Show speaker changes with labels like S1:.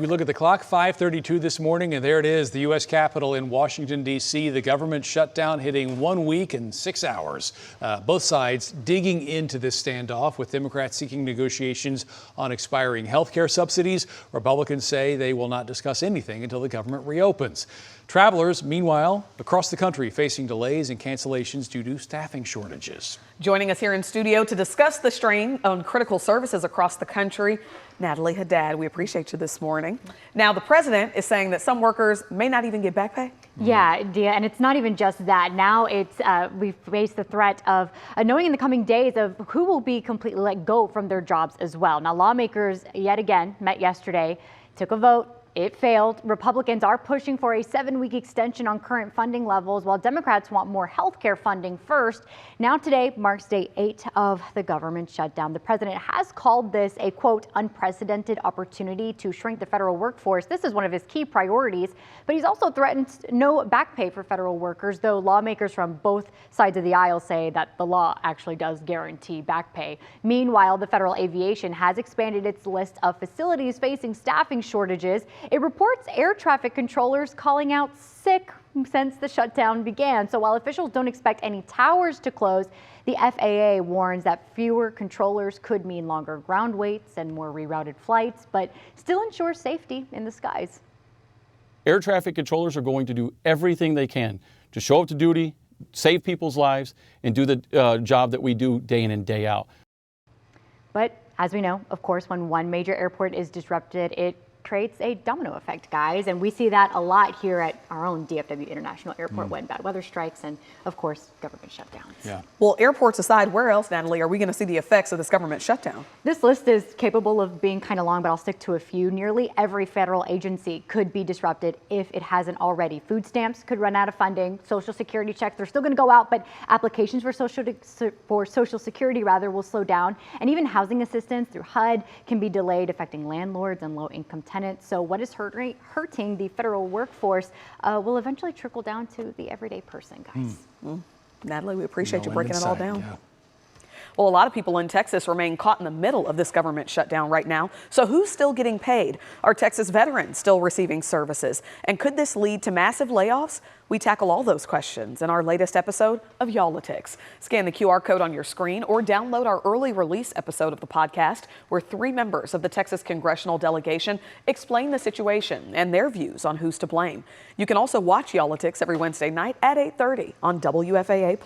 S1: We look at the clock, 5:32 this morning, and there it is, the U.S. Capitol in Washington, D.C. The government shutdown hitting 1 week and 6 hours. Both sides digging into this standoff, with Democrats seeking negotiations on expiring health care subsidies. Republicans say they will not discuss anything until the government reopens. Travelers, meanwhile, across the country facing delays and cancellations due to staffing shortages.
S2: Joining us here in studio to discuss the strain on critical services across the country, Natalie Haddad. We appreciate you this morning. Now, the president is saying that some workers may not even get back pay.
S3: Yeah, Dia, and it's not even just that. Now we've faced the threat of knowing in the coming days of who will be completely let go from their jobs as well. Now, lawmakers yet again met yesterday, took a vote. It failed. Republicans are pushing for a 7-week extension on current funding levels, while Democrats want more health care funding first. Now today marks day 8 of the government shutdown. The president has called this a, quote, unprecedented opportunity to shrink the federal workforce. This is one of his key priorities, but he's also threatened no back pay for federal workers, though lawmakers from both sides of the aisle say that the law actually does guarantee back pay. Meanwhile, the Federal Aviation has expanded its list of facilities facing staffing shortages. It reports air traffic controllers calling out sick since the shutdown began. So while officials don't expect any towers to close, the FAA warns that fewer controllers could mean longer ground waits and more rerouted flights, but still ensures safety in the skies.
S4: Air traffic controllers are going to do everything they can to show up to duty, save people's lives, and do the job that we do day in and day out.
S3: But as we know, of course, when one major airport is disrupted, it creates a domino effect, guys, and we see that a lot here at our own DFW International Airport when bad weather strikes and, of course, government shutdowns.
S1: Yeah.
S2: Well, airports aside, where else, Natalie, are we going to see the effects of this government shutdown?
S3: This list is capable of being kind of long, but I'll stick to a few. Nearly every federal agency could be disrupted if it hasn't already. Food stamps could run out of funding. Social security checks, they're still going to go out, but applications for social security will slow down. And even housing assistance through HUD can be delayed, affecting landlords and low-income tenants. So what is hurting the federal workforce will eventually trickle down to the everyday person, guys.
S2: Natalie, we appreciate you breaking it all down.
S1: Yeah.
S2: Well, a lot of people in Texas remain caught in the middle of this government shutdown right now. So who's still getting paid? Are Texas veterans still receiving services? And could this lead to massive layoffs? We tackle all those questions in our latest episode of Y'all-itics. Scan the QR code on your screen or download our early release episode of the podcast, where 3 members of the Texas congressional delegation explain the situation and their views on who's to blame. You can also watch Y'all-itics every Wednesday night at 8:30 on WFAA+.